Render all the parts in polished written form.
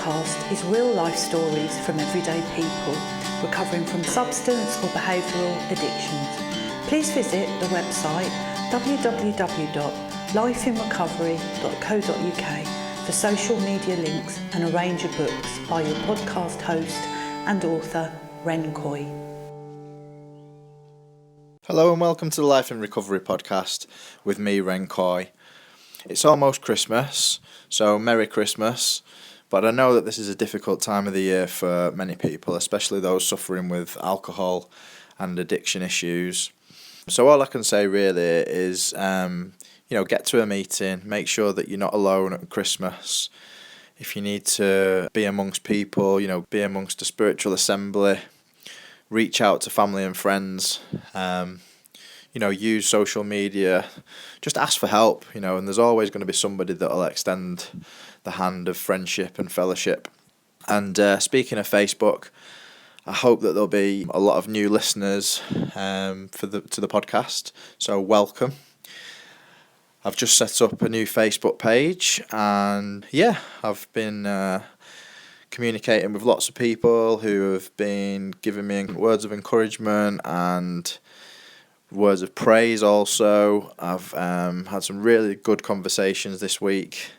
podcast is real life stories from everyday people recovering from substance or behavioural addictions. Please visit the website www.lifeinrecovery.co.uk for social media links and a range of books by your podcast host and author, Ren Coy. Hello and welcome to the Life in Recovery podcast with me, Ren Coy. It's almost Christmas, so Merry Christmas, but I know that this is a difficult time of the year for many people, especially those suffering with alcohol and addiction issues. So all I can say really is, get to a meeting, make sure that you're not alone at Christmas. If you need to be amongst people, be amongst a spiritual assembly, reach out to family and friends, use social media, just ask for help, and there's always going to be somebody that will extend the hand of friendship and fellowship. And speaking of Facebook, I hope that there'll be a lot of new listeners to the podcast, so welcome. I've just set up a new Facebook page, and I've been communicating with lots of people who have been giving me words of encouragement and words of praise also. I've had some really good conversations this week,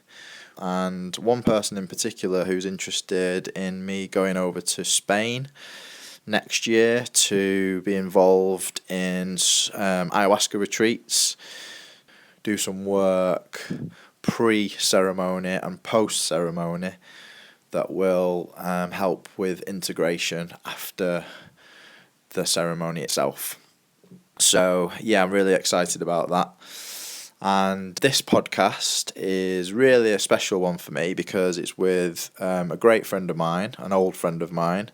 and one person in particular who's interested in me going over to Spain next year to be involved in ayahuasca retreats, do some work pre-ceremony and post-ceremony that will help with integration after the ceremony itself. So, I'm really excited about that. And this podcast is really a special one for me because it's with a great friend of mine, an old friend of mine,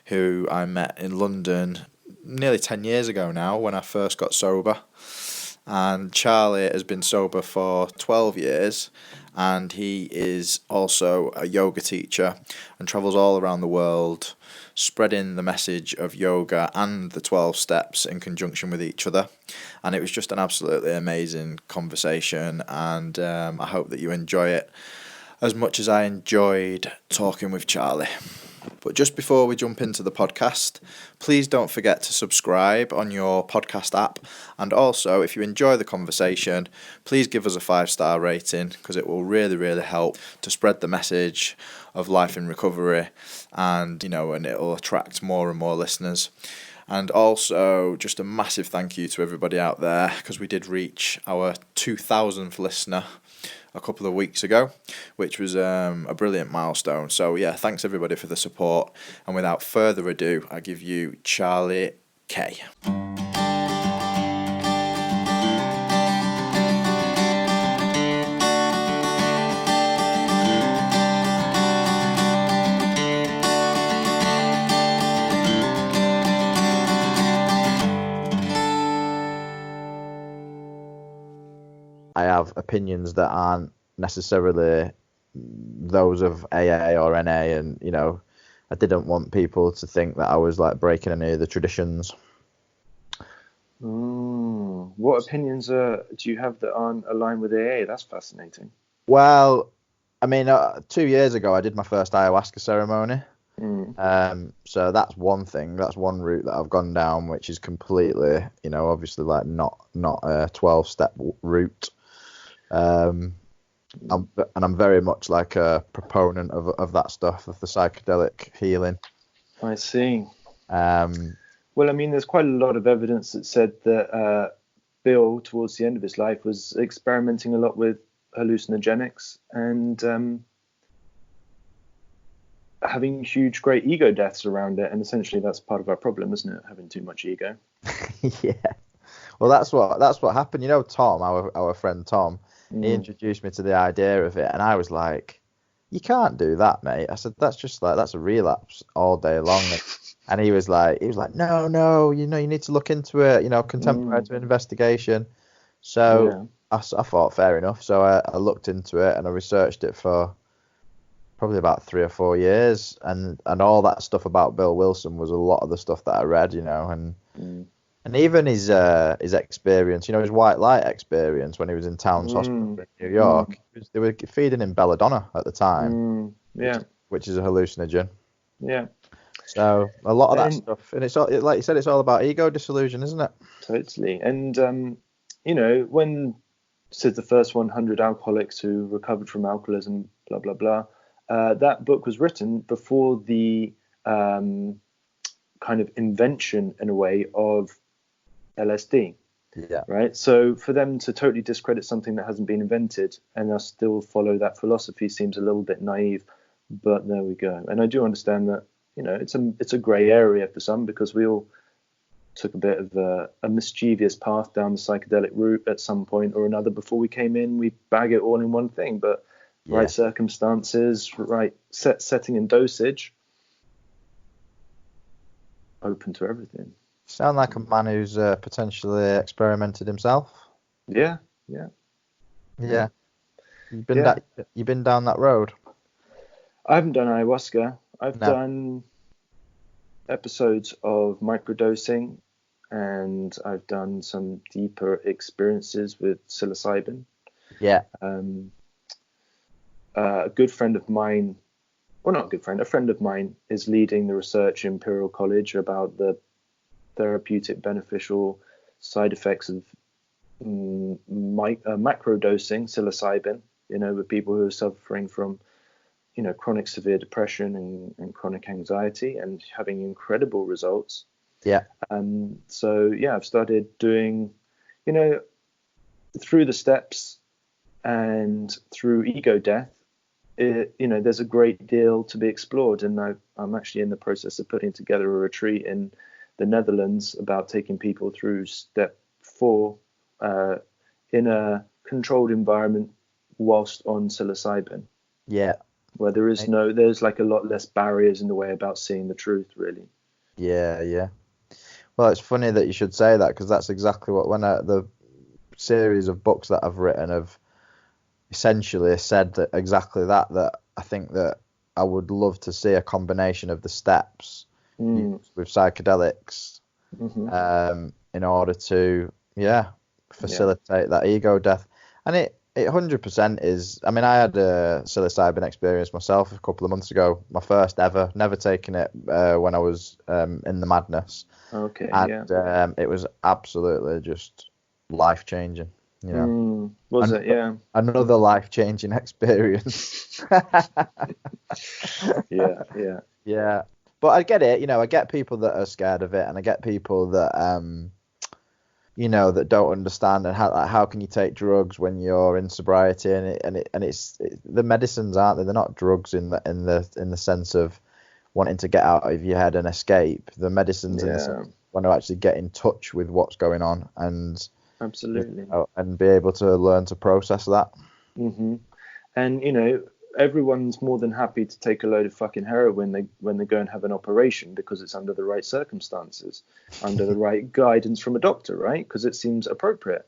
who I met in London nearly 10 years ago now when I first got sober. And Charlie has been sober for 12 years, and he is also a yoga teacher and travels all around the world spreading the message of yoga and the 12 steps in conjunction with each other. And it was just an absolutely amazing conversation, and I hope that you enjoy it as much as I enjoyed talking with Charlie. But just before we jump into the podcast, please don't forget to subscribe on your podcast app. And also, if you enjoy the conversation, please give us a 5-star rating because it will really, really help to spread the message of life in recovery, and it'll attract more and more listeners. And also, just a massive thank you to everybody out there because we did reach our 2,000th listener a couple of weeks ago, which was a brilliant milestone. So thanks everybody for the support, and without further ado, I give you Charlie K. I have opinions that aren't necessarily those of AA or NA, and I didn't want people to think that I was like breaking any of the traditions. What opinions do you have that aren't aligned with AA? That's fascinating. Well, 2 years ago I did my first ayahuasca ceremony. So that's one thing. That's one route that I've gone down, which is completely, obviously like not a 12-step route. I'm very much like a proponent of that stuff, of the psychedelic healing. I see. There's quite a lot of evidence that said that Bill, towards the end of his life, was experimenting a lot with hallucinogenics and having huge, great ego deaths around it. And essentially, that's part of our problem, isn't it? Having too much ego. Yeah. Well, that's what happened. Tom, our friend Tom. He introduced me to the idea of it, and I was like, you can't do that, mate. I said, that's a relapse all day long. And he was like, no, you need to look into it, contemporary to investigation. So I thought, fair enough. So I looked into it and I researched it for probably about 3 or 4 years. And all that stuff about Bill Wilson was a lot of the stuff that I read, And even his experience, his white light experience when he was in Towns Hospital in New York, they were feeding him belladonna at the time. Yeah. which is a hallucinogen. Yeah. So a lot of that stuff, and it's all, like you said, it's all about ego dissolution, isn't it? Totally. And when said the first 100 alcoholics who recovered from alcoholism, blah blah blah, that book was written before the kind of invention, in a way, of LSD. Yeah. Right. So for them to totally discredit something that hasn't been invented and us still follow that philosophy seems a little bit naive. But there we go. And I do understand that, it's a grey area for some, because we all took a bit of a mischievous path down the psychedelic route at some point or another before we came in. We bag it all in one thing, but right circumstances, right setting and dosage, open to everything. Sound like a man who's potentially experimented himself. Yeah. You've been down that road. I haven't done ayahuasca. I've done episodes of microdosing, and I've done some deeper experiences with psilocybin. Yeah. A good friend of mine, well, not a good friend, a friend of mine is leading the research in Imperial College about the therapeutic beneficial side effects of macrodosing psilocybin, with people who are suffering from chronic severe depression and chronic anxiety, and having incredible results. Yeah. So I've started doing, through the steps and through ego death, there's a great deal to be explored. And I'm actually in the process of putting together a retreat in the Netherlands about taking people through step 4 in a controlled environment whilst on psilocybin. Yeah. Where there's like a lot less barriers in the way about seeing the truth, really. Yeah. Well, it's funny that you should say that, because that's exactly what, when the series of books that I've written have essentially said that exactly that I think that I would love to see a combination of the steps used with psychedelics in order to facilitate that ego death. And it 100% is. I mean, I had a psilocybin experience myself a couple of months ago, my first ever, never taken it when I was in the madness. Okay. And it was absolutely just life-changing. Was it? Yeah. Another life-changing experience. Yeah. But I get it. I get people that are scared of it, and I get people that that don't understand, and how can you take drugs when you're in sobriety, and it's the medicines, aren't they? They're not drugs in the sense of wanting to get out of your head and escape. The medicines in the sense want to actually get in touch with what's going on, and absolutely, and be able to learn to process that. And everyone's more than happy to take a load of fucking heroin when they go and have an operation, because it's under the right circumstances, under the right guidance from a doctor, right? Because it seems appropriate.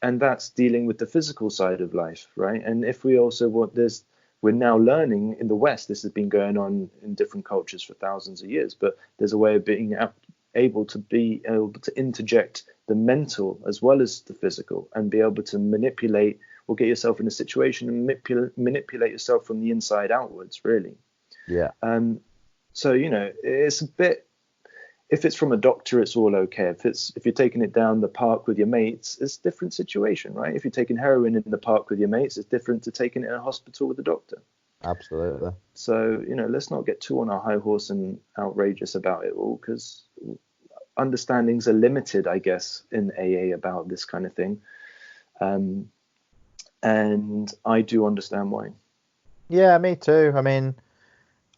And that's dealing with the physical side of life, right? And if we also want this, we're now learning in the West, this has been going on in different cultures for thousands of years, but there's a way of being able to interject the mental as well as the physical, and be able to manipulate or get yourself in a situation and manipulate yourself from the inside outwards, really. Yeah. So it's a bit, if it's from a doctor, it's all okay. If you're taking it down the park with your mates, it's a different situation, right? If you're taking heroin in the park with your mates, it's different to taking it in a hospital with a doctor. Absolutely. So let's not get too on our high horse and outrageous about it all, because understandings are limited, I guess, in AA about this kind of thing. And I do understand why. Yeah, me too. I mean,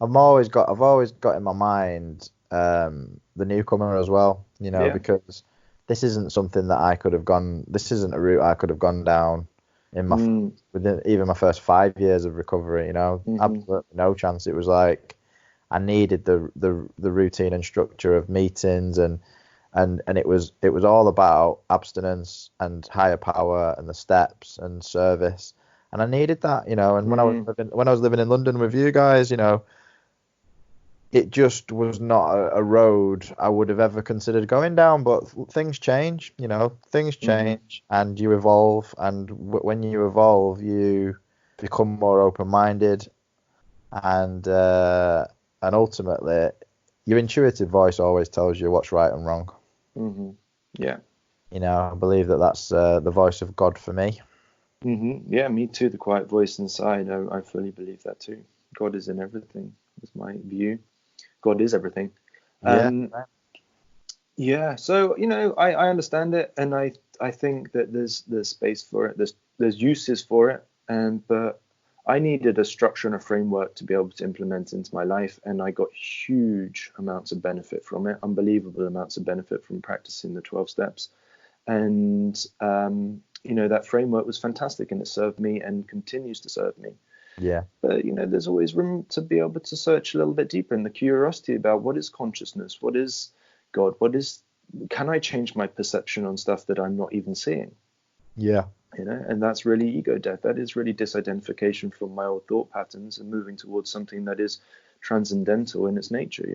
I've always got in my mind the newcomer as well, because this isn't something that I could have gone. This isn't a route I could have gone down in my within even my first 5 years of recovery. Absolutely no chance. It was like I needed the routine and structure of meetings, and it was all about abstinence and higher power and the steps and service, and I needed that, and when I was living in London with you guys, it just was not a road I would have ever considered going down. But things change, things change, and you evolve, and when you evolve, you become more open-minded, and ultimately, your intuitive voice always tells you what's right and wrong. Mm-hmm. Yeah. You know, I believe that that's the voice of God for me. Mm-hmm. Yeah, me too. The quiet voice inside. I fully believe that too. God is in everything. Is my view. God is everything. Yeah. Yeah. So I understand it, and I think that there's space for it. There's uses for it, but I needed a structure and a framework to be able to implement into my life, and I got huge amounts of benefit from it. Unbelievable amounts of benefit from practicing the 12 steps. And that framework was fantastic, and it served me and continues to serve me. Yeah. But there's always room to be able to search a little bit deeper in the curiosity about what is consciousness, what is God, can I change my perception on stuff that I'm not even seeing? Yeah. And that's really ego death. That is really disidentification from my old thought patterns and moving towards something that is transcendental in its nature.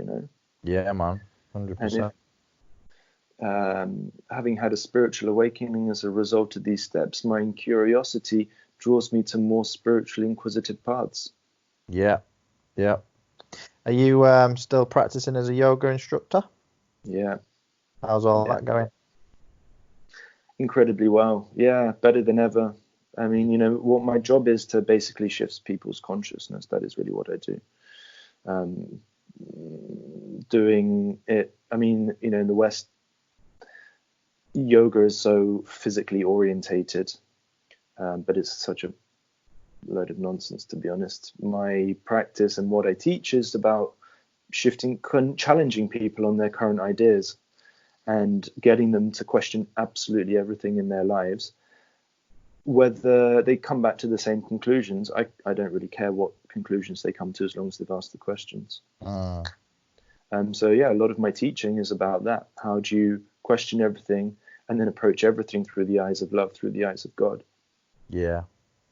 Yeah, man, 100%. Having had a spiritual awakening as a result of these steps, my curiosity draws me to more spiritually inquisitive paths. Yeah. Yeah. Are you still practicing as a yoga instructor? Yeah. How's all that going? Incredibly well. Yeah, better than ever. I mean, what my job is to basically shift people's consciousness. That is really what I do. Doing it, I mean, in the West, yoga is so physically orientated, but it's such a load of nonsense, to be honest. My practice and what I teach is about challenging people on their current ideas and getting them to question absolutely everything in their lives. Whether they come back to the same conclusions, I don't really care what conclusions they come to as long as they've asked the questions. So yeah, a lot of my teaching is about that. How do you question everything and then approach everything through the eyes of love, through the eyes of God? Yeah.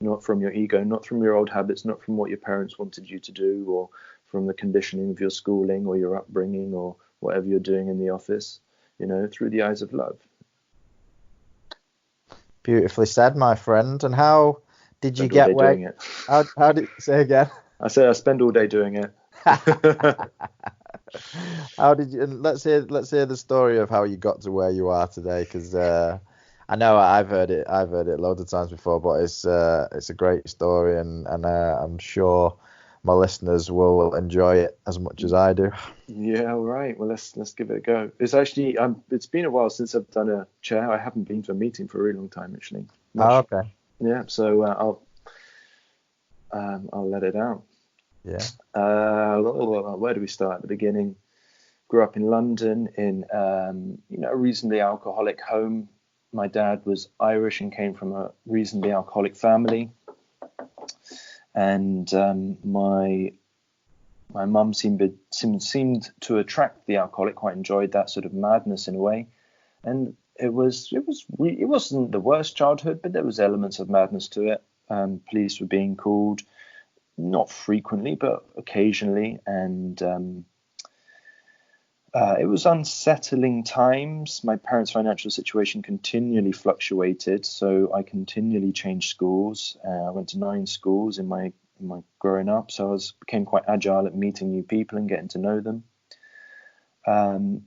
Not from your ego, not from your old habits, not from what your parents wanted you to do, or from the conditioning of your schooling or your upbringing or whatever you're doing in the office, through the eyes of love. Beautifully said, my friend. And how did you get where? Doing it. How did say again? I said I spend all day doing it. How did you? And let's hear the story of how you got to where you are today, because I know I've heard it loads of times before, but it's a great story, and I'm sure my listeners will enjoy it as much as I do. Yeah, all right. Well, let's give it a go. It's actually it's been a while since I've done a chair. I haven't been to a meeting for a really long time, actually. Okay. Yeah, so I'll let it out. Yeah. Where do we start? At the beginning. Grew up in London in a reasonably alcoholic home. My dad was Irish and came from a reasonably alcoholic family, and my mum seemed to attract the alcoholic. Quite enjoyed that sort of madness in a way, and it wasn't the worst childhood, but there was elements of madness to it. Police were being called, not frequently, but occasionally, and it was unsettling times. My parents' financial situation continually fluctuated, so I continually changed schools. I went to 9 schools in my growing up, so I became quite agile at meeting new people and getting to know them. And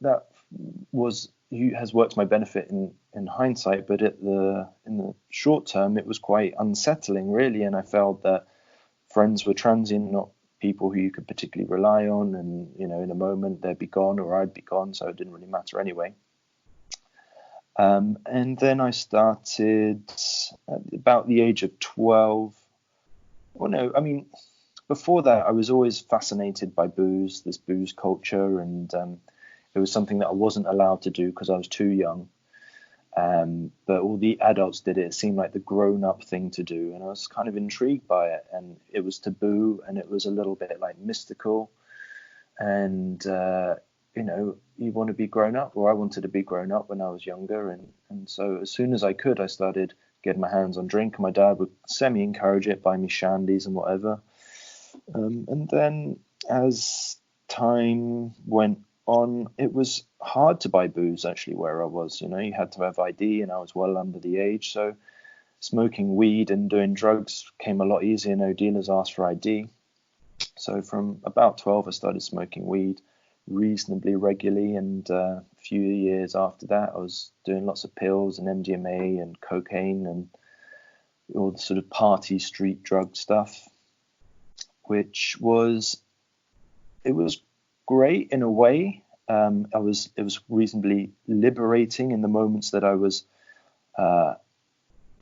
that has worked to my benefit in hindsight, but in the short term, it was quite unsettling, really. And I felt that friends were transient, not people who you could particularly rely on, and in a moment they'd be gone or I'd be gone, so it didn't really matter anyway. And then I started at about the age of 12. Well, no, I mean, before that I was always fascinated by this booze culture, and it was something that I wasn't allowed to do because I was too young. But all the adults did it. It seemed like the grown-up thing to do, and I was kind of intrigued by it. And it was taboo, and it was a little bit like mystical. And you want to be grown up, or I wanted to be grown up when I was younger. And so as soon as I could, I started getting my hands on drink. My dad would semi-encourage it, buy me shandies and whatever. And then as time went on, it was hard to buy booze actually where I was. You had to have ID, and I was well under the age, so smoking weed and doing drugs came a lot easier. No dealers asked for ID. So from about 12, I started smoking weed reasonably regularly, and a few years after that, I was doing lots of pills and MDMA and cocaine and all the sort of party street drug stuff, which was great in a way. It was reasonably liberating in the moments that I was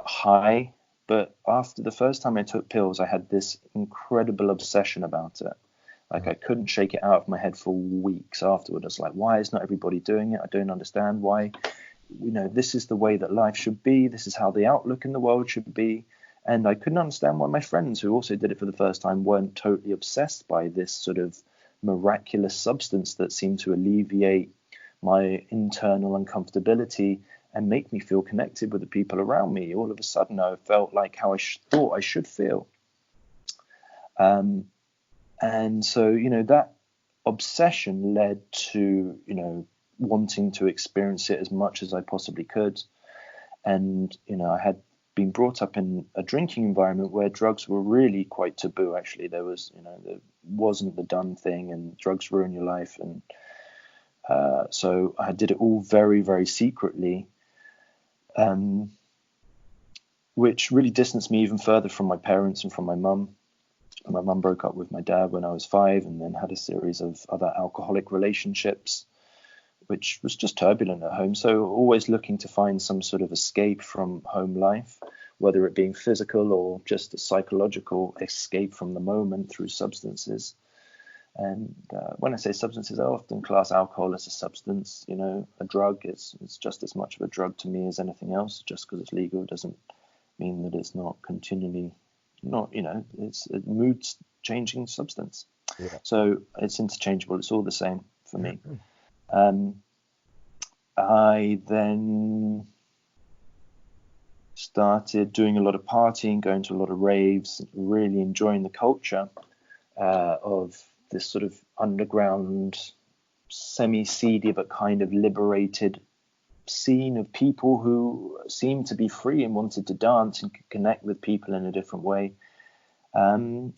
high. But after the first time I took pills, I had this incredible obsession about it. Like, I couldn't shake it out of my head for weeks afterward. I was like, why is not everybody doing it? I don't understand why. This is the way that life should be. This is how the outlook in the world should be. And I couldn't understand why my friends who also did it for the first time weren't totally obsessed by this sort of miraculous substance that seemed to alleviate my internal uncomfortability and make me feel connected with the people around me. All of a sudden, I felt like how I thought I should feel. And so, that obsession led to, wanting to experience it as much as I possibly could. And, I had been brought up in a drinking environment where drugs were really quite taboo. Actually, there wasn't the done thing, and drugs ruin your life. And so I did it all very, very secretly, which really distanced me even further from my parents and from my mum. My mum broke up with my dad when I was 5, and then had a series of other alcoholic relationships, which was just turbulent at home. So always looking to find some sort of escape from home life, whether it being physical or just a psychological escape from the moment through substances. And when I say substances, I often class alcohol as a substance. A drug is just as much of a drug to me as anything else. Just because it's legal doesn't mean that it's not continually it's a mood changing substance. Yeah. So it's interchangeable. It's all the same for me. I then started doing a lot of partying, going to a lot of raves, really enjoying the culture of this sort of underground, semi-seedy but kind of liberated scene of people who seemed to be free and wanted to dance and connect with people in a different way. And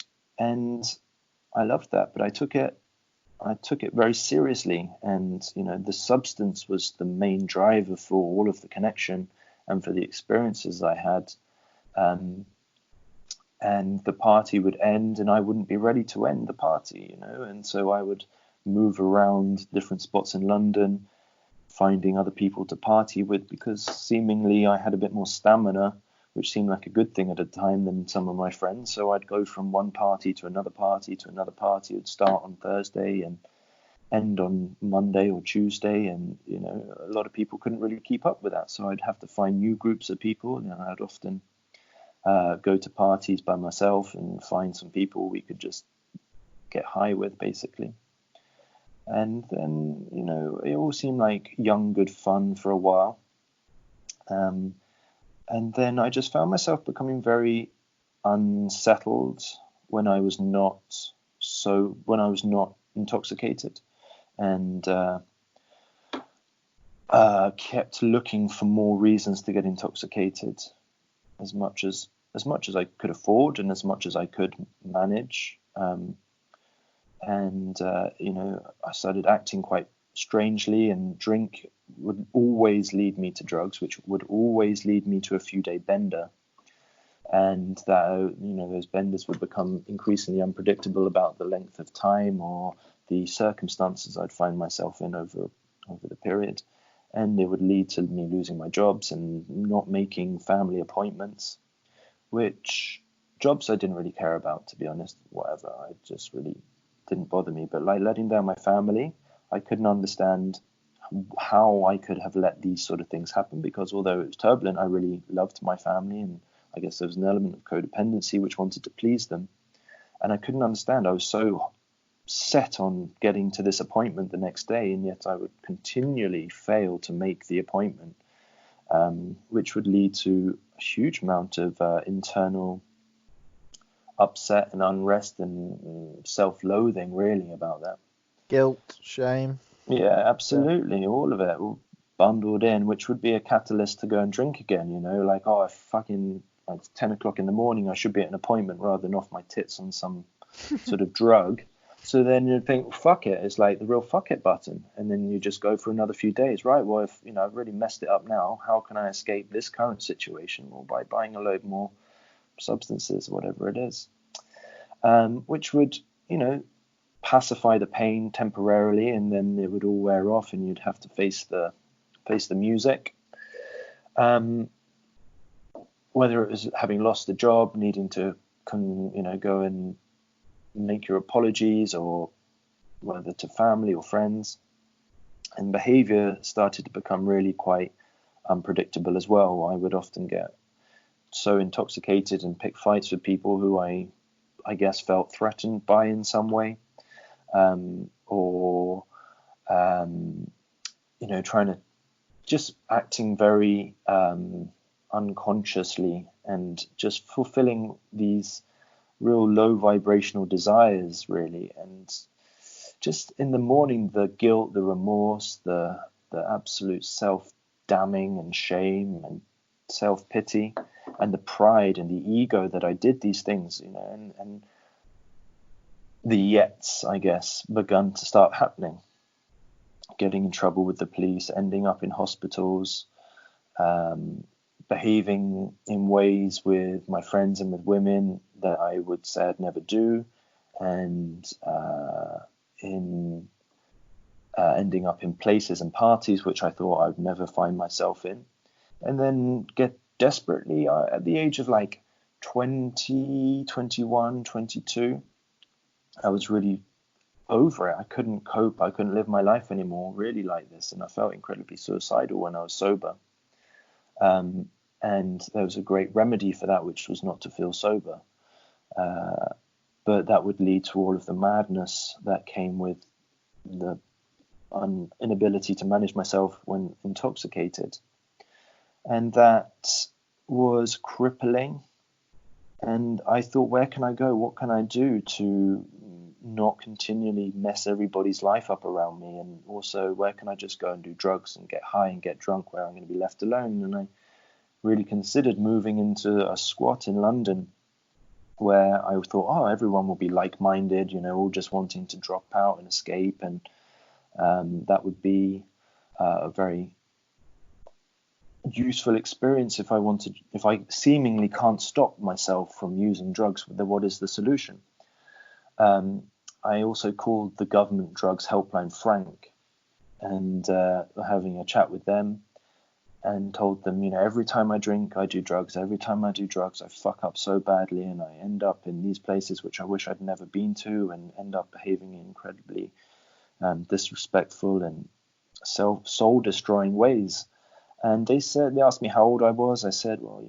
I loved that, but I took it very seriously. And, the substance was the main driver for all of the connection and for the experiences I had. And the party would end and I wouldn't be ready to end the party, and so I would move around different spots in London, finding other people to party with, because seemingly I had a bit more stamina, which seemed like a good thing at the time, than some of my friends. So I'd go from one party to another party to another party. It would start on Thursday and end on Monday or Tuesday, and a lot of people couldn't really keep up with that. So I'd have to find new groups of people, and I'd often go to parties by myself and find some people we could just get high with, basically. And then, it all seemed like young, good fun for a while. And then I just found myself becoming very unsettled when I was not intoxicated, and kept looking for more reasons to get intoxicated, as much as I could afford and as much as I could manage. I started acting quite strangely, and drink would always lead me to drugs, which would always lead me to a few-day bender. And that, those benders would become increasingly unpredictable about the length of time or the circumstances I'd find myself in over the period. And it would lead to me losing my jobs and not making family appointments, which jobs I didn't really care about, to be honest. Whatever, I just really didn't bother me. But like letting down my family, I couldn't understand how I could have let these sort of things happen, because although it was turbulent, I really loved my family, and I guess there was an element of codependency which wanted to please them. And I couldn't understand. I was so set on getting to this appointment the next day, and yet I would continually fail to make the appointment, which would lead to a huge amount of internal upset and unrest and self-loathing, really, about that. Guilt, shame. Yeah, absolutely. Yeah. All of it all bundled in, which would be a catalyst to go and drink again, like, oh, I fucking it's 10 o'clock in the morning, I should be at an appointment rather than off my tits on some sort of drug. So then you think, well, fuck it. It's like the real fuck it button. And then you just go for another few days. Right, well, if, I've really messed it up now, how can I escape this current situation? Well, by buying a load more substances, whatever it is, which would, pacify the pain temporarily, and then it would all wear off and you'd have to face the music. Whether it was having lost the job, needing to go and make your apologies, or whether to family or friends. And behavior started to become really quite unpredictable as well. I would often get so intoxicated and pick fights with people who I guess felt threatened by in some way, or trying to just acting very unconsciously and just fulfilling these real low vibrational desires, really. And just in the morning, the guilt, the remorse, the absolute self-damning and shame and self-pity, and the pride and the ego that I did these things, and the yets, I guess, begun to start happening. Getting in trouble with the police, ending up in hospitals, behaving in ways with my friends and with women that I would say I'd never do, and ending up in places and parties which I thought I'd never find myself in, and then get desperately, at the age of like 20, 21, 22, I was really over it. I couldn't cope. I couldn't live my life anymore really like this, and I felt incredibly suicidal when I was sober. And there was a great remedy for that, which was not to feel sober. But that would lead to all of the madness that came with the inability to manage myself when intoxicated. And that was crippling. And I thought, where can I go? What can I do to not continually mess everybody's life up around me? And also, where can I just go and do drugs and get high and get drunk where I'm going to be left alone? And I really considered moving into a squat in London, where I thought, everyone will be like-minded, all just wanting to drop out and escape. And that would be a very useful experience if I seemingly can't stop myself from using drugs. What is the solution? I also called the government drugs helpline Frank, and having a chat with them, and told them, every time I drink, I do drugs. Every time I do drugs, I fuck up so badly, and I end up in these places which I wish I'd never been to, and end up behaving in incredibly disrespectful and soul-destroying ways. And they asked me how old I was. I said, well,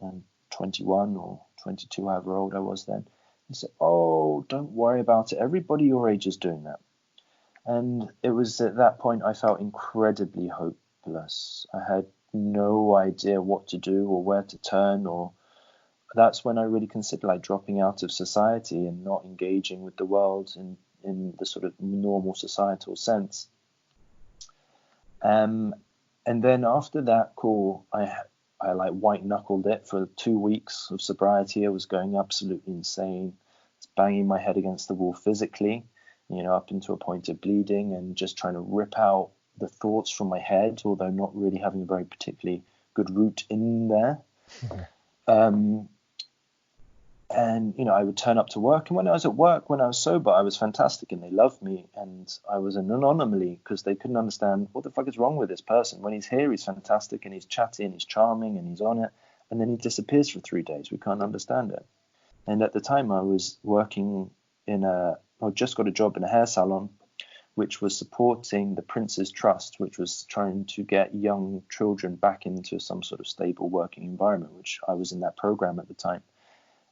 I'm 21 or 22, however old I was then. They said, oh, don't worry about it. Everybody your age is doing that. And it was at that point I felt incredibly hopeless. I had no idea what to do or where to turn, or that's when I really considered dropping out of society and not engaging with the world in the sort of normal societal sense. And then after that call, I white knuckled it for 2 weeks of sobriety. I was going absolutely insane, banging my head against the wall physically, up into a point of bleeding, and just trying to rip out the thoughts from my head, although not really having a very particularly good route in there. And, I would turn up to work. And when I was at work, when I was sober, I was fantastic and they loved me. And I was an anomaly because they couldn't understand what the fuck is wrong with this person. When he's here, he's fantastic and he's chatty and he's charming and he's on it. And then he disappears for 3 days. We can't understand it. And at the time I was working I just got a job in a hair salon, which was supporting the Prince's Trust, which was trying to get young children back into some sort of stable working environment, which I was in that program at the time.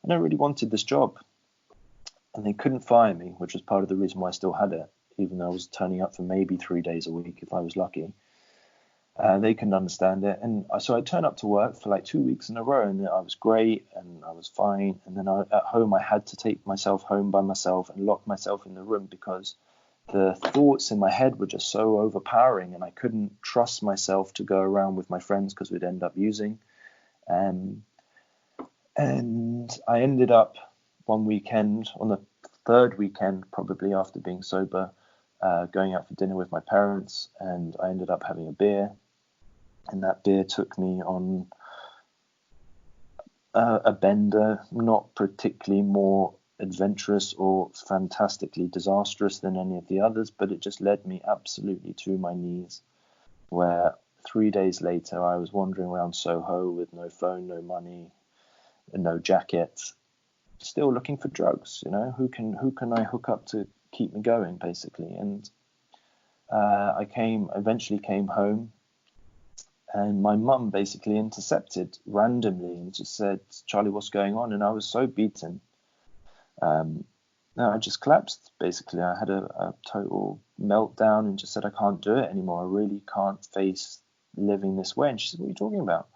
And I really wanted this job, and they couldn't fire me, which was part of the reason why I still had it, even though I was turning up for maybe 3 days a week if I was lucky. They couldn't understand it, and so I turned up to work for 2 weeks in a row, and I was great and I was fine. And then at home I had to take myself home by myself and lock myself in the room because the thoughts in my head were just so overpowering, and I couldn't trust myself to go around with my friends because we'd end up using. And I ended up one weekend, on the third weekend probably after being sober, going out for dinner with my parents, and I ended up having a beer, and that beer took me on a bender, not particularly more adventurous or fantastically disastrous than any of the others, but it just led me absolutely to my knees, where 3 days later I was wandering around Soho with no phone, no money, and no jacket, still looking for drugs. Who can I hook up to keep me going, basically. And I eventually came home, and my mum basically intercepted randomly and just said, "Charlie, what's going on?" And I was so beaten. I just collapsed, basically. I had a total meltdown and just said, "I can't do it anymore. I really can't face living this way." And she said, "What are you talking about?"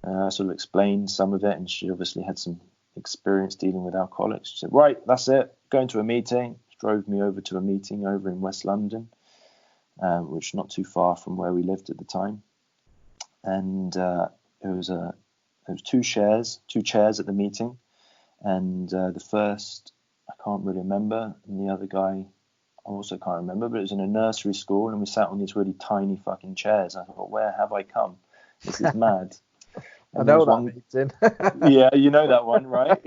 I sort of explained some of it, and she obviously had some experience dealing with alcoholics. She said, "Right, that's it. Going to a meeting." She drove me over to a meeting over in West London, which not too far from where we lived at the time. And it was two chairs at the meeting, and the first I can't really remember, and the other guy I also can't remember, but it was in a nursery school, and we sat on these really tiny fucking chairs. I thought, where have I come? This is mad. I know that meeting. Yeah, you know that one, right?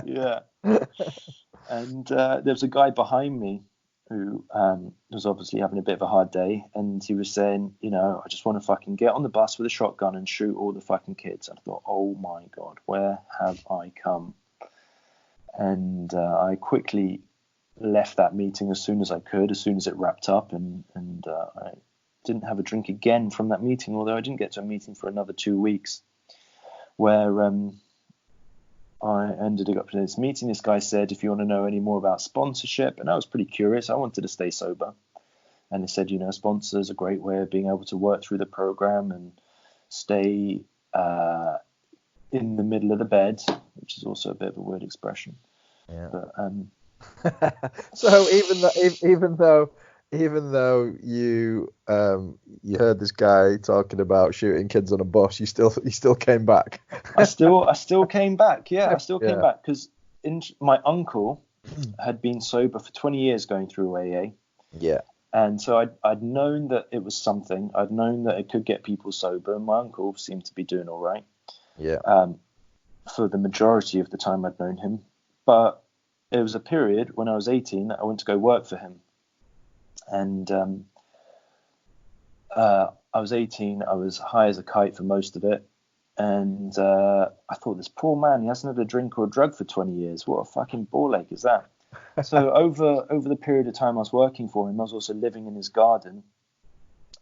Yeah. And there was a guy behind me who was obviously having a bit of a hard day, and he was saying, "I just want to fucking get on the bus with a shotgun and shoot all the fucking kids." I thought, oh my God, where have I come? And I quickly left that meeting as soon as I could, as soon as it wrapped up, and I didn't have a drink again from that meeting, although I didn't get to a meeting for another 2 weeks, where I ended up to this meeting. This guy said, "If you want to know any more about sponsorship," and I was pretty curious. I wanted to stay sober, and he said, "Sponsor is a great way of being able to work through the program and stay in the middle of the bed," which is also a bit of a weird expression. Yeah. But, so even though you heard this guy talking about shooting kids on a bus, you still came back. I still came back. Yeah, I still came back because my uncle had been sober for 20 years going through AA. Yeah. And so I'd known that it was something. I'd known that it could get people sober, and my uncle seemed to be doing all right. Yeah. For the majority of the time I'd known him. But it was a period when I was 18 that I went to go work for him. And I was 18. I was high as a kite for most of it. And I thought, this poor man, he hasn't had a drink or a drug for 20 years. What a fucking ball ache is that? So over the period of time I was working for him, I was also living in his garden.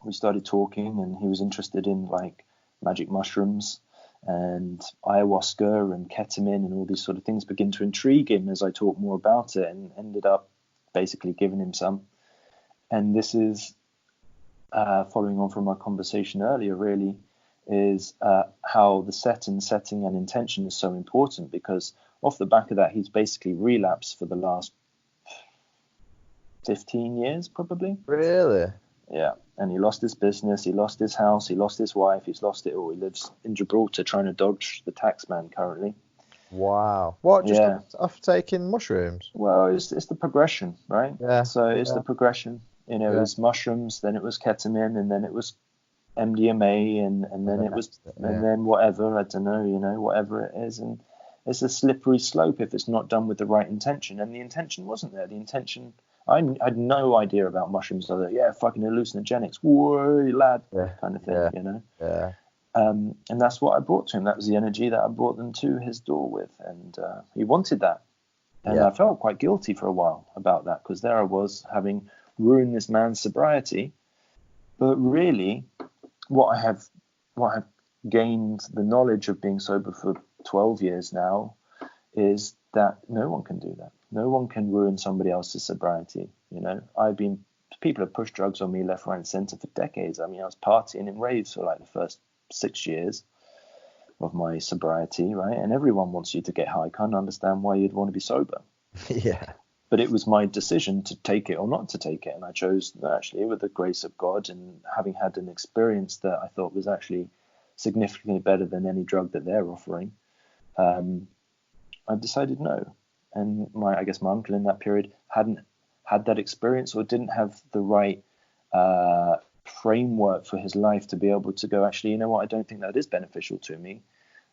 We started talking, and he was interested in like magic mushrooms and ayahuasca and ketamine, and all these sort of things begin to intrigue him as I talked more about it, and ended up basically giving him some. And this is following on from our conversation earlier, really, is how the setting and intention is so important, because off the back of that, he's basically relapsed for the last 15 years, probably. Really? Yeah. And he lost his business, he lost his house, he lost his wife, he's lost it all. He lives in Gibraltar trying to dodge the tax man currently. Wow. What, just off taking mushrooms? Well, it's the progression, right? Yeah. So it's the progression. It was mushrooms, then it was ketamine, and then it was MDMA, and then it was, and then whatever, I don't know, whatever it is. And it's a slippery slope if it's not done with the right intention. And the intention wasn't there. The intention, I had no idea about mushrooms other than, fucking hallucinogenics, whoa, lad, kind of thing, Yeah. And that's what I brought to him. That was the energy that I brought them to his door with. And he wanted that. And I felt quite guilty for a while about that, because there I was, having ruined this man's sobriety. But really, what I have gained the knowledge of being sober for 12 years now is that no one can do that. No one can ruin somebody else's sobriety. People have pushed drugs on me left, right, and center for decades. I mean, I was partying in raves for like the first 6 years of my sobriety, right? And everyone wants you to get high. I can't understand why you'd want to be sober. Yeah. But it was my decision to take it or not to take it. And I chose, actually, with the grace of God, and having had an experience that I thought was actually significantly better than any drug that they're offering, I decided no. And I guess my uncle in that period hadn't had that experience, or didn't have the right framework for his life to be able to go, actually, you know what, I don't think that is beneficial to me.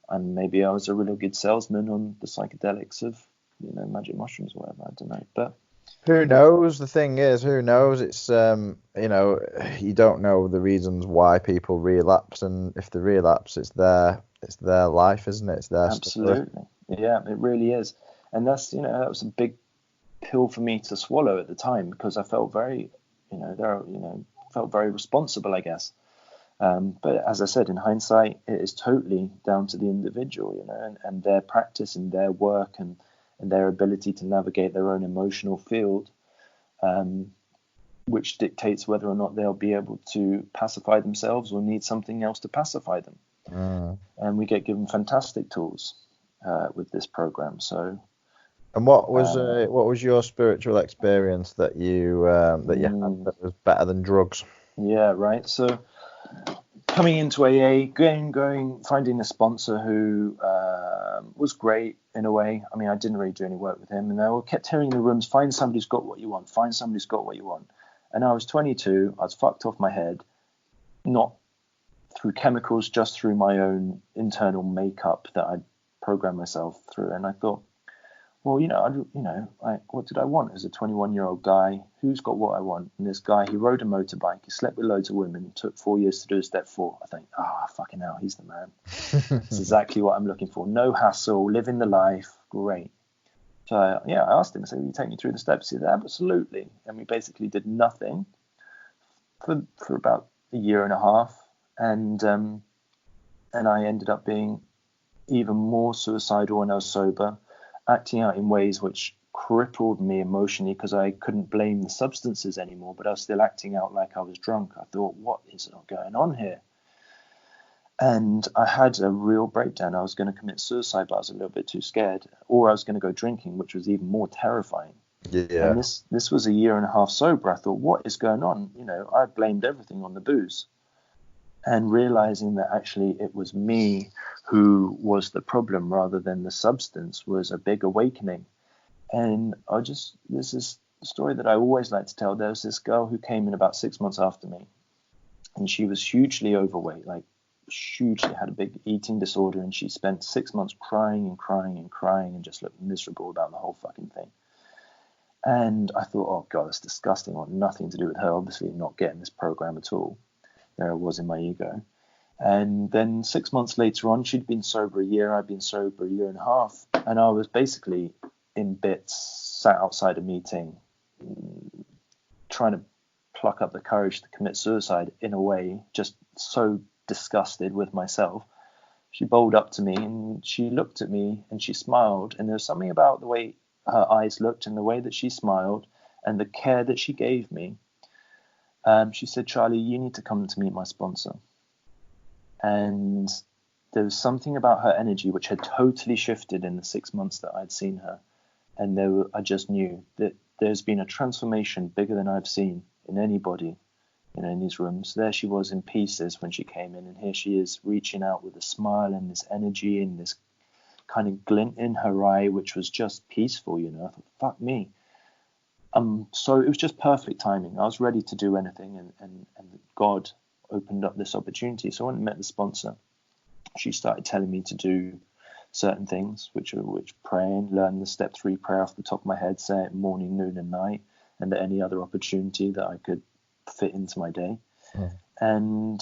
And maybe I was a really good salesman on the psychedelics of, magic mushrooms or whatever, I don't know. But who knows? The thing is, who knows? It's you don't know the reasons why people relapse, and if they relapse, it's their life, isn't it? It's their absolutely story. Yeah, it really is. And that's, that was a big pill for me to swallow at the time, because I felt very, felt very responsible, I guess. But as I said, in hindsight, it is totally down to the individual, and their practice and their work and their ability to navigate their own emotional field, which dictates whether or not they'll be able to pacify themselves or need something else to pacify them. And we get given fantastic tools with this program. So. And what was your spiritual experience that you had that was better than drugs? Yeah, right. So coming into AA, finding a sponsor who was great in a way. I mean, I didn't really do any work with him, and I kept hearing in the rooms, find somebody who's got what you want, find somebody who's got what you want. And I was 22, I was fucked off my head, not through chemicals, just through my own internal makeup that I'd programmed myself through. And I thought, well, what did I want as a 21-year-old guy? Who's got what I want? And this guy, he rode a motorbike, he slept with loads of women, took 4 years to do step 4. I think, fucking hell, he's the man. It's exactly what I'm looking for. No hassle, living the life, great. So, I asked him, I said, will you take me through the steps? He said, absolutely. And we basically did nothing for about a year and a half. And I ended up being even more suicidal when I was sober, acting out in ways which crippled me emotionally, because I couldn't blame the substances anymore, but I was still acting out like I was drunk. I thought, what is going on here? And I had a real breakdown. I was going to commit suicide, but I was a little bit too scared. Or I was going to go drinking, which was even more terrifying. Yeah. And this was a year and a half sober. I thought, what is going on? I blamed everything on the booze. And realizing that actually it was me who was the problem rather than the substance was a big awakening. And this is the story that I always like to tell. There was this girl who came in about 6 months after me, and she was hugely overweight, like hugely, had a big eating disorder, and she spent 6 months crying and just looked miserable about the whole fucking thing. And I thought, oh God, that's disgusting. I want nothing to do with her, obviously not getting this program at all. There I was in my ego. And then 6 months later on, she'd been sober a year, I'd been sober a year and a half, and I was basically in bits, sat outside a meeting, trying to pluck up the courage to commit suicide in a way, just so disgusted with myself. She bowled up to me and she looked at me and she smiled, and there was something about the way her eyes looked and the way that she smiled and the care that she gave me. She said, Charlie, you need to come to meet my sponsor. And there was something about her energy which had totally shifted in the 6 months that I'd seen her. And I just knew that there's been a transformation bigger than I've seen in anybody, in these rooms. There she was in pieces when she came in, and here she is reaching out with a smile and this energy and this kind of glint in her eye, which was just peaceful, I thought, fuck me. So it was just perfect timing. I was ready to do anything, and God opened up this opportunity. So I went and met the sponsor. She started telling me to do certain things, which praying, learn the step 3 prayer off the top of my head, say it morning, noon, and night, and at any other opportunity that I could fit into my day. And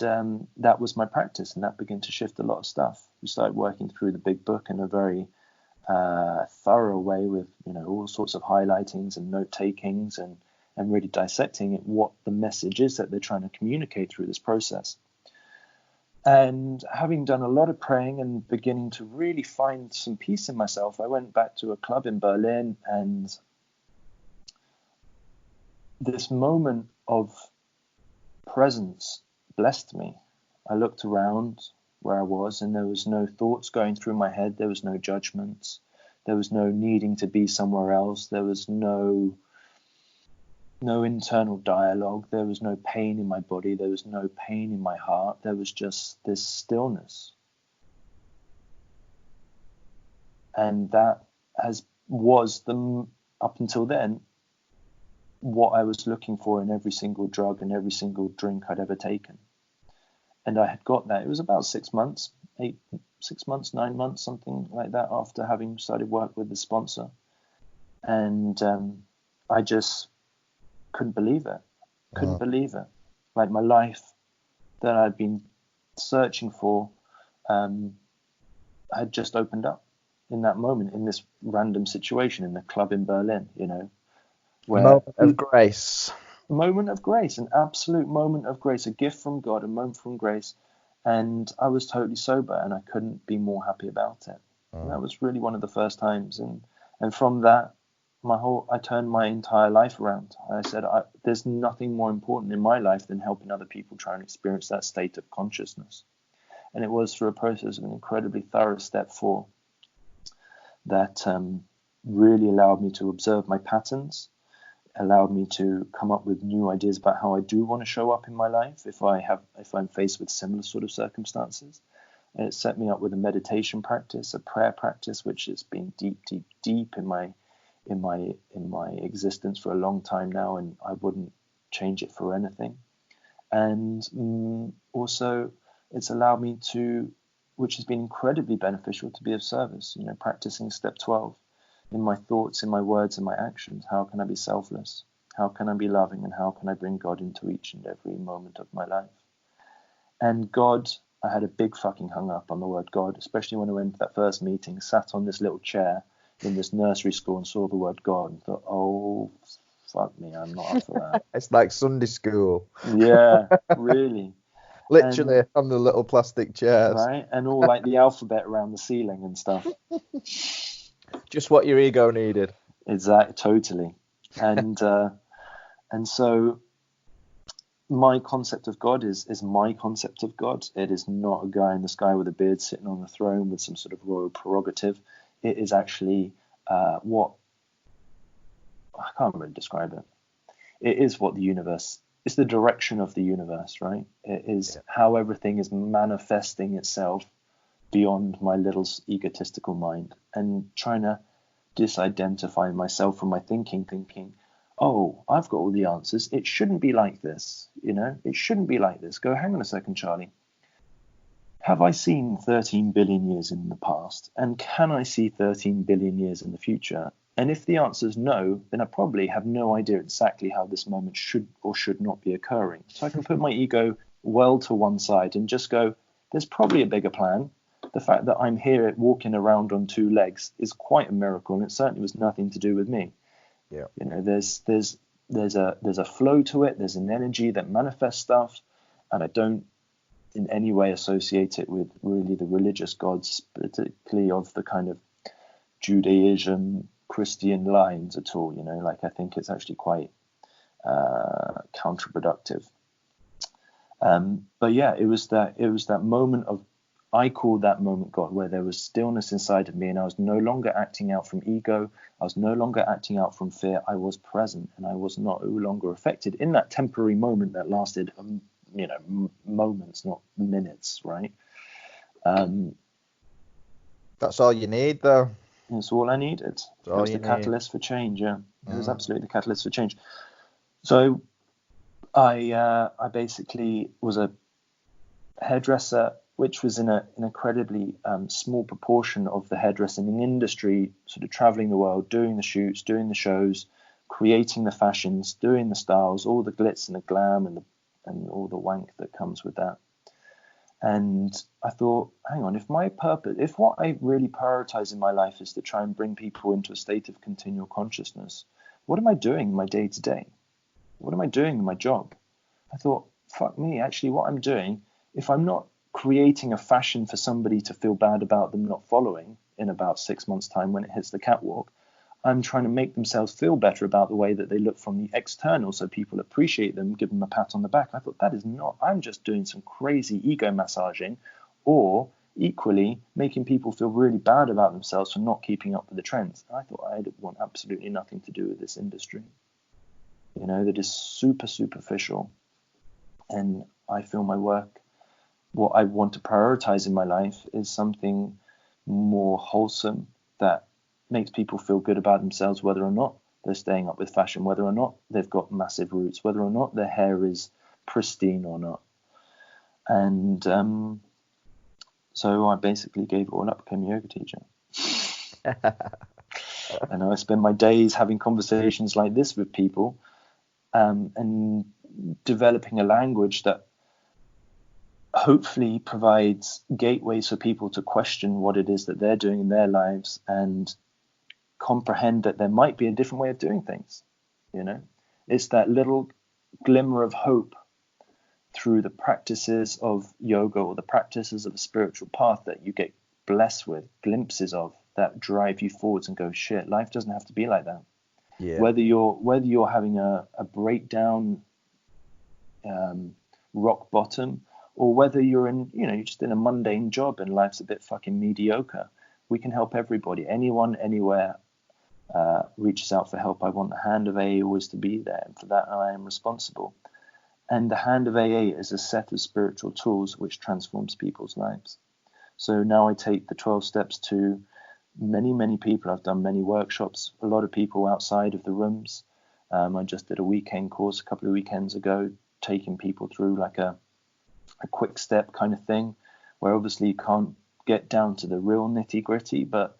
that was my practice, and that began to shift a lot of stuff. We started working through the big book in a very thorough way, with all sorts of highlightings and note takings, and really dissecting it, what the message is that they're trying to communicate through this process. And having done a lot of praying and beginning to really find some peace in myself, I went back to a club in Berlin, and this moment of presence blessed me. I looked around where I was, and there was no thoughts going through my head. There was no judgments. There was no needing to be somewhere else. There was no internal dialogue. There was no pain in my body. There was no pain in my heart. There was just this stillness. And that up until then, what I was looking for in every single drug and every single drink I'd ever taken. And I had got that. It was about 6 months, 9 months, something like that, after having started work with the sponsor. And I just couldn't believe it. Believe it. Like, my life that I'd been searching for had just opened up in that moment, in this random situation in the club in Berlin, where moment of grace. Moment of grace, an absolute moment of grace, a gift from God, a moment from grace. And I was totally sober, and I couldn't be more happy about it. And that was really one of the first times. And from that, I turned my entire life around. I said, there's nothing more important in my life than helping other people try and experience that state of consciousness. And it was through a process of an incredibly thorough step 4 that really allowed me to observe my patterns, allowed me to come up with new ideas about how I do want to show up in my life if I'm faced with similar sort of circumstances. And it set me up with a meditation practice, a prayer practice, which has been deep in my existence for a long time now, and I wouldn't change it for anything. And also, it's allowed me to, which has been incredibly beneficial, to be of service. Practicing step 12 in my thoughts, in my words, in my actions. How can I be selfless? How can I be loving? And how can I bring God into each and every moment of my life? And God, I had a big fucking hung up on the word God, especially when I went to that first meeting, sat on this little chair in this nursery school and saw the word God and thought, oh, fuck me, I'm not up for that. It's like Sunday school. Yeah, really. Literally on the little plastic chairs. Right, and all like the alphabet around the ceiling and stuff. Just what your ego needed. Exactly, totally. And so my concept of God is my concept of God. It is not a guy in the sky with a beard sitting on the throne with some sort of royal prerogative. It is actually what I can't really describe it. It is what the universe. It's the direction of the universe, right? It is how everything is manifesting itself beyond my little egotistical mind, and trying to disidentify myself from my thinking, oh, I've got all the answers. It shouldn't be like this, it shouldn't be like this. Go, hang on a second, Charlie. Have I seen 13 billion years in the past? And can I see 13 billion years in the future? And if the answer is no, then I probably have no idea exactly how this moment should or should not be occurring. So I can put my ego well to one side and just go, there's probably a bigger plan. The fact that I'm here walking around on 2 legs is quite a miracle, and it certainly was nothing to do with me. Yeah. There's a flow to it. There's an energy that manifests stuff, and I don't in any way associate it with really the religious gods, particularly of the kind of Judaism, Christian lines at all. I think it's actually quite counterproductive. But yeah, it was that moment of, I called that moment God, where there was stillness inside of me, and I was no longer acting out from ego. I was no longer acting out from fear. I was present, and I was no longer affected in that temporary moment that lasted, moments, not minutes, right? That's all you need, though. That's all I needed. It was the catalyst for change. Yeah, it was absolutely the catalyst for change. So I basically was a hairdresser, which was in an incredibly small proportion of the hairdressing industry, sort of traveling the world, doing the shoots, doing the shows, creating the fashions, doing the styles, all the glitz and the glam and all the wank that comes with that. And I thought, hang on, if what I really prioritize in my life is to try and bring people into a state of continual consciousness, what am I doing in my day to day? What am I doing in my job? I thought, fuck me, actually what I'm doing, if I'm not creating a fashion for somebody to feel bad about them not following in about 6 months' time when it hits the catwalk, I'm trying to make themselves feel better about the way that they look from the external, so people appreciate them, give them a pat on the back. I thought, that is not, I'm just doing some crazy ego massaging, or equally making people feel really bad about themselves for not keeping up with the trends. I thought I want absolutely nothing to do with this industry, that is super superficial. And I feel my work, what I want to prioritize in my life, is something more wholesome, that makes people feel good about themselves, whether or not they're staying up with fashion, whether or not they've got massive roots, whether or not their hair is pristine or not. And so I basically gave it all up, became a yoga teacher. And I spend my days having conversations like this with people, and developing a language that hopefully provides gateways for people to question what it is that they're doing in their lives and comprehend that there might be a different way of doing things. You know, it's that little glimmer of hope through the practices of yoga or the practices of a spiritual path that you get blessed with glimpses of that drive you forwards and go, shit, life doesn't have to be like that. Yeah. Whether you're having a breakdown, rock bottom, or whether you're you're just in a mundane job and life's a bit fucking mediocre, we can help everybody. Anyone, anywhere reaches out for help. I want the hand of AA always to be there, and for that I am responsible. And the hand of AA is a set of spiritual tools which transforms people's lives. So now I take the 12 steps to many, many people. I've done many workshops, a lot of people outside of the rooms. I just did a weekend course a couple of weekends ago, taking people through like a quick step kind of thing, where obviously you can't get down to the real nitty gritty, but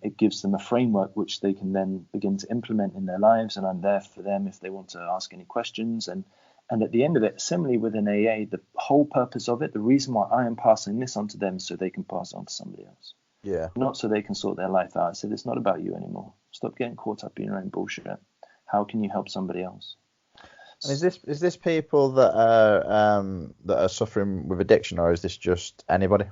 it gives them a framework which they can then begin to implement in their lives. And I'm there for them if they want to ask any questions. And at the end of it, similarly within AA, the whole purpose of it, the reason why I am passing this on to them is so they can pass it on to somebody else. Yeah. Not so they can sort their life out. I said, it's not about you anymore. Stop getting caught up in your own bullshit. How can you help somebody else? And is this people that are suffering with addiction, or is this just anybody?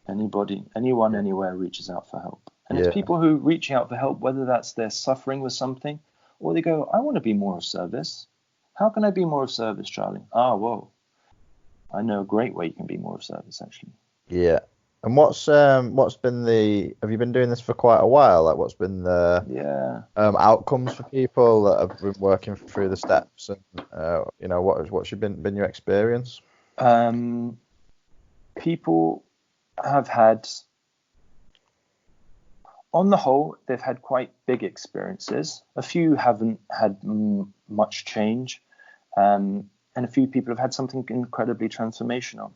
Anybody, anyone, anywhere reaches out for help. And Yeah. it's people who reach out for help, whether that's they're suffering with something, or they go, I want to be more of service. How can I be more of service, Charlie? Whoa. I know a great way you can be more of service, actually. Yeah. And what's been have you been doing this for quite a while? Like, what's been the outcomes for people that have been working through the steps, and what's been your experience? People have had, on the whole, they've had quite big experiences. A few haven't had much change, and a few people have had something incredibly transformational.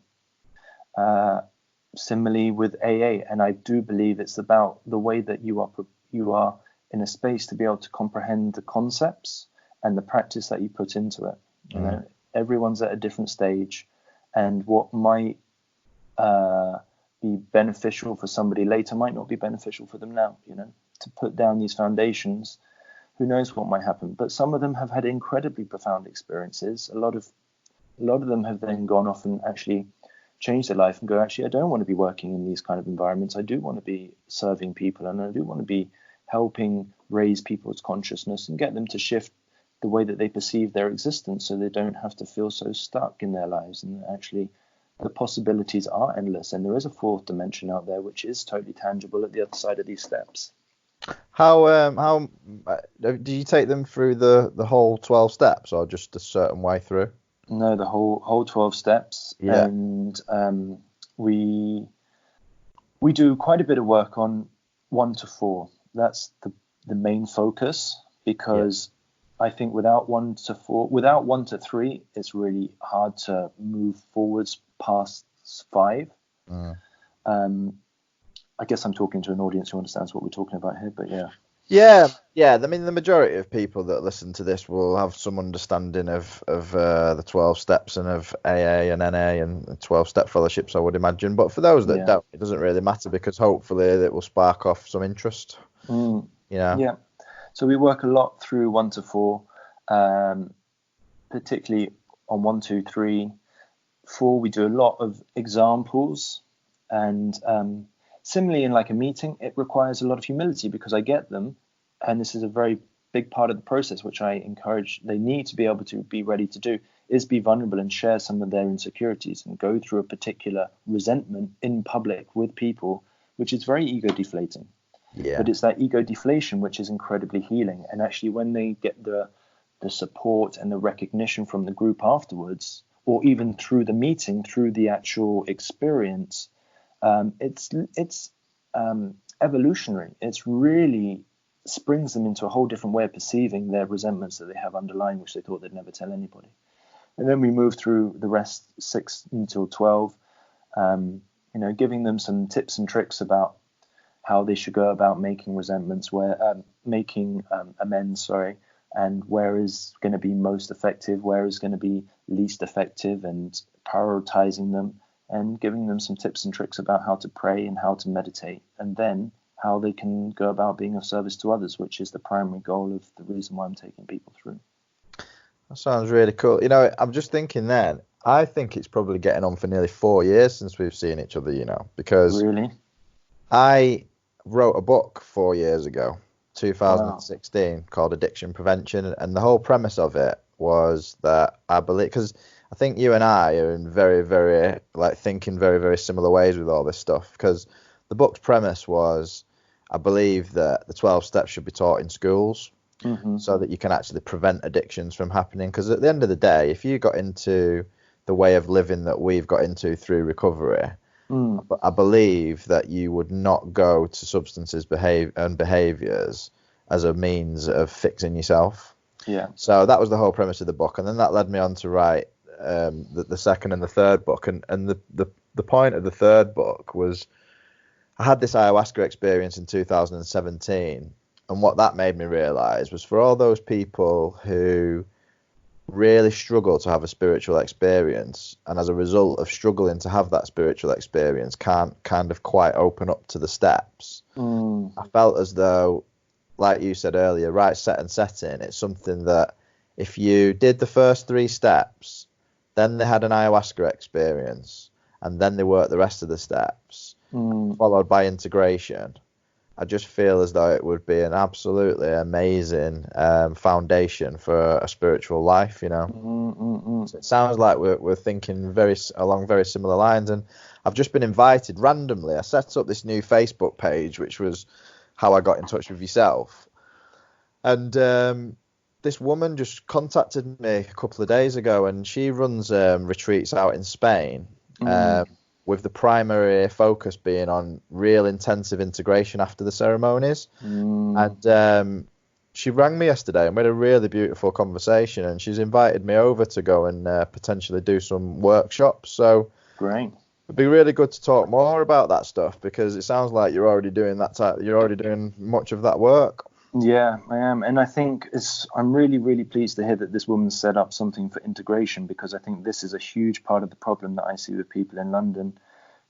Similarly with AA, and I do believe it's about the way that you are in a space to be able to comprehend the concepts and the practice that you put into it. You know, everyone's at a different stage, and what might be beneficial for somebody later might not be beneficial for them now. You know, to put down these foundations, who knows what might happen. But some of them have had incredibly profound experiences. A lot of them have then gone off and actually change their life and go, actually, I don't want to be working in these kind of environments. I do want to be serving people, and I do want to be helping raise people's consciousness and get them to shift the way that they perceive their existence, so they don't have to feel so stuck in their lives. And actually, the possibilities are endless, and there is a fourth dimension out there which is totally tangible at the other side of these steps. How do you take them through the whole 12 steps, or just a certain way through? No, the whole 12 steps. Yeah. And we do quite a bit of work on 1 to 4. That's the main focus, because I think without 1 to 3, it's really hard to move forwards past 5. I guess I'm talking to an audience who understands what we're talking about here, but yeah. Yeah. I mean, the majority of people that listen to this will have some understanding of the 12 steps and of AA and NA and 12-step fellowships, I would imagine. But for those that don't, it doesn't really matter, because hopefully it will spark off some interest. Yeah. So we work a lot through 1 to 4, particularly on 1, 2, 3, 4. We do a lot of examples, and similarly in like a meeting, it requires a lot of humility, because I get them, and this is a very big part of the process, which I encourage they need to be able to be ready to do, is be vulnerable and share some of their insecurities and go through a particular resentment in public with people, which is very ego deflating. Yeah. But it's that ego deflation which is incredibly healing. And actually, when they get the support and the recognition from the group afterwards, or even through the meeting, through the actual experience, it's evolutionary. It's really springs them into a whole different way of perceiving their resentments that they have underlying, which they thought they'd never tell anybody. And then we move through the rest 6 until 12, giving them some tips and tricks about how they should go about making amends, and where is going to be most effective, where is going to be least effective, and prioritizing them, and giving them some tips and tricks about how to pray and how to meditate, and then how they can go about being of service to others, which is the primary goal of the reason why I'm taking people through. That sounds really cool. I'm just thinking then, I think it's probably getting on for nearly 4 years since we've seen each other, because Really? I wrote a book 4 years ago, 2016, called Addiction Prevention. And the whole premise of it was that I believe, because I think you and I are in very, very, thinking very, very similar ways with all this stuff. Because the book's premise was, I believe that the 12 steps should be taught in schools. Mm-hmm. So that you can actually prevent addictions from happening. Because at the end of the day, if you got into the way of living that we've got into through recovery, I believe that you would not go to substances and behaviours as a means of fixing yourself. Yeah. So that was the whole premise of the book, and then that led me on to write the second and the third book. And the point of the third book was, I had this ayahuasca experience in 2017. And what that made me realise was, for all those people who really struggle to have a spiritual experience, and as a result of struggling to have that spiritual experience, can't kind of quite open up to the steps, I felt as though, like you said earlier, right set and setting, it's something that if you did the first 3 steps, then they had an ayahuasca experience, and then they worked the rest of the steps, followed by integration, I just feel as though it would be an absolutely amazing foundation for a spiritual life, So it sounds like we're thinking along very similar lines. And I've just been invited randomly. I set up this new Facebook page, which was how I got in touch with yourself. And this woman just contacted me a couple of days ago, and she runs retreats out in Spain. With the primary focus being on real intensive integration after the ceremonies. And she rang me yesterday and we had a really beautiful conversation, and she's invited me over to go and potentially do some workshops. So great. It'd be really good to talk more about that stuff, because it sounds like you're already doing much of that work. Yeah, I am. And I think I'm really, really pleased to hear that this woman set up something for integration, because I think this is a huge part of the problem that I see with people in London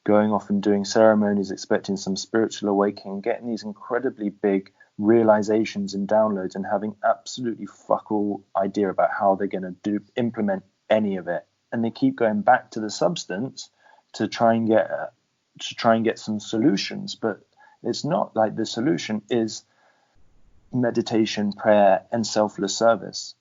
going off and doing ceremonies, expecting some spiritual awakening, getting these incredibly big realizations and downloads, and having absolutely fuck all idea about how they're going to implement any of it. And they keep going back to the substance to try and get some solutions. But it's not like the solution is meditation, prayer, and selfless service.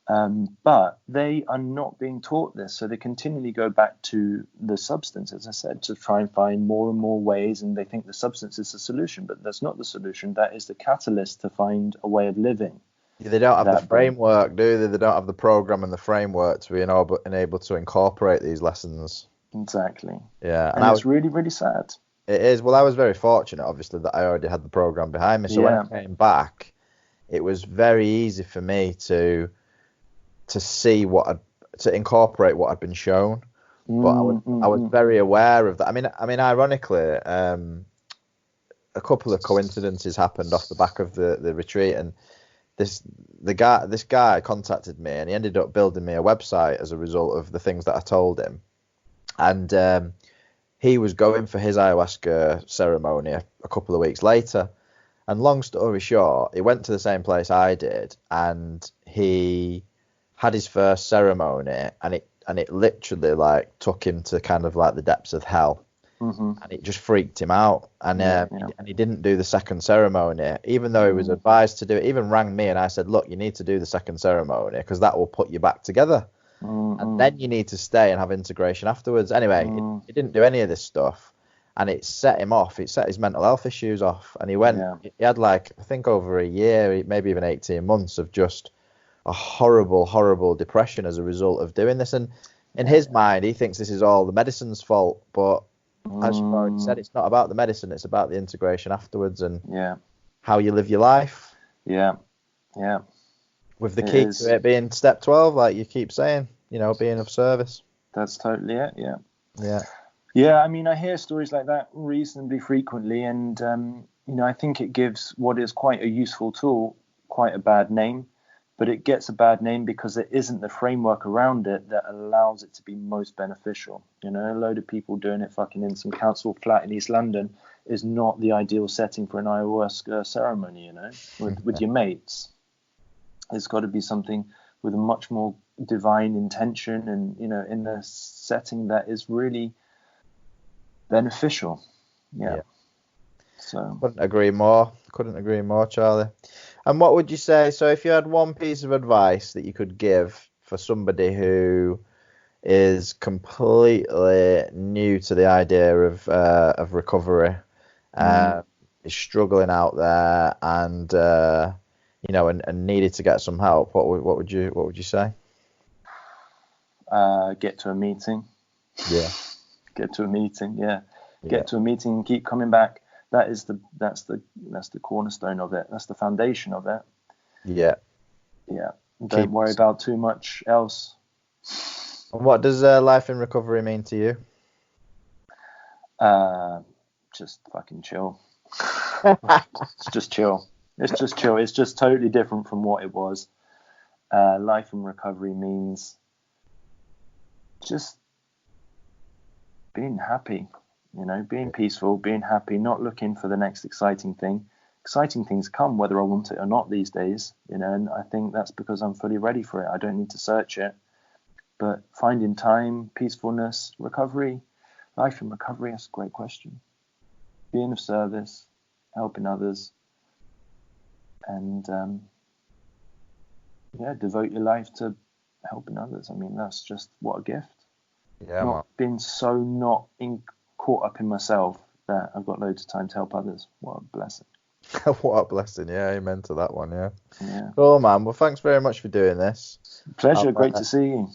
But they are not being taught this, so they continually go back to the substance, as I said, to try and find more and more ways, and they think the substance is the solution, but that's not the solution. That is the catalyst to find a way of living. Yeah, they don't have the framework, do they? They don't have the program and the framework to be able to incorporate these lessons. Exactly. Yeah, and it's really, really sad. It is. Well, I was very fortunate, obviously, that I already had the program behind me, so when I came back, it was very easy for me to see to incorporate what I'd been shown. But I was very aware of that. I mean, ironically, a couple of coincidences happened off the back of the retreat, and this guy contacted me, and he ended up building me a website as a result of the things that I told him. And he was going for his ayahuasca ceremony a couple of weeks later. And long story short, he went to the same place I did, and he had his first ceremony, and it literally took him to kind of the depths of hell, and it just freaked him out. And he didn't do the second ceremony, even though he was advised to do it. Even rang me, and I said, look, you need to do the second ceremony because that will put you back together, and then you need to stay and have integration afterwards. Anyway, he didn't do any of this stuff. And it set him off. It set his mental health issues off. And he went, he had I think over a year, maybe even 18 months of just a horrible, horrible depression as a result of doing this. And in his mind, he thinks this is all the medicine's fault. But as you've already said, it's not about the medicine, it's about the integration afterwards and Yeah. how you live your life. Yeah. Yeah. With the key to it being step 12, like you keep saying, you know, being of service. That's totally it. Yeah. Yeah. Yeah. I mean, I hear stories like that reasonably frequently, and you know, I think it gives what is quite a useful tool quite a bad name. But it gets a bad name because it isn't the framework around it that allows it to be most beneficial. You know, a load of people doing it fucking in some council flat in East London is not the ideal setting for an ayahuasca ceremony, you know, with your mates. It's got to be something with a much more divine intention and, you know, in a setting that is really beneficial. Yeah. So couldn't agree more, Charlie. And what would you say, so if you had one piece of advice that you could give for somebody who is completely new to the idea of recovery, is struggling out there and you know, and needed to get some help, what would you say? Get to a meeting. Yeah. Get to a meeting. Yeah. Get to a meeting and keep coming back. That's the cornerstone of it. That's the foundation of it. Yeah. Yeah. Don't worry about too much else. And what does life in recovery mean to you? Just fucking chill. It's just chill. It's just chill. It's just totally different from what it was. Life in recovery means just being happy. You know, being peaceful, being happy, not looking for the next exciting thing. Exciting things come whether I want it or not these days, you know, and I think that's because I'm fully ready for it. I don't need to search it. But finding time, peacefulness, recovery, life in recovery, that's a great question. Being of service, helping others, and devote your life to helping others. I mean, that's just what a gift. Yeah, not being so caught up in myself that I've got loads of time to help others. What a blessing. What a blessing. Yeah, amen to that one. Yeah. Cool, man. Well, thanks very much for doing this. Pleasure. Great to see you.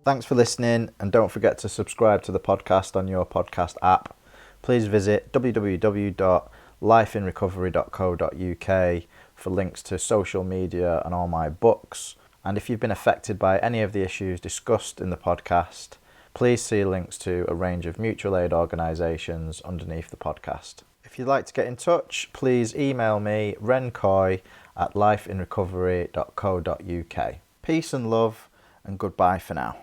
Thanks for listening, and don't forget to subscribe to the podcast on your podcast app. Please visit www.lifeinrecovery.co.uk for links to social media and all my books. And if you've been affected by any of the issues discussed in the podcast, please see links to a range of mutual aid organisations underneath the podcast. If you'd like to get in touch, please email me, rencoy@lifeinrecovery.co.uk. Peace and love, and goodbye for now.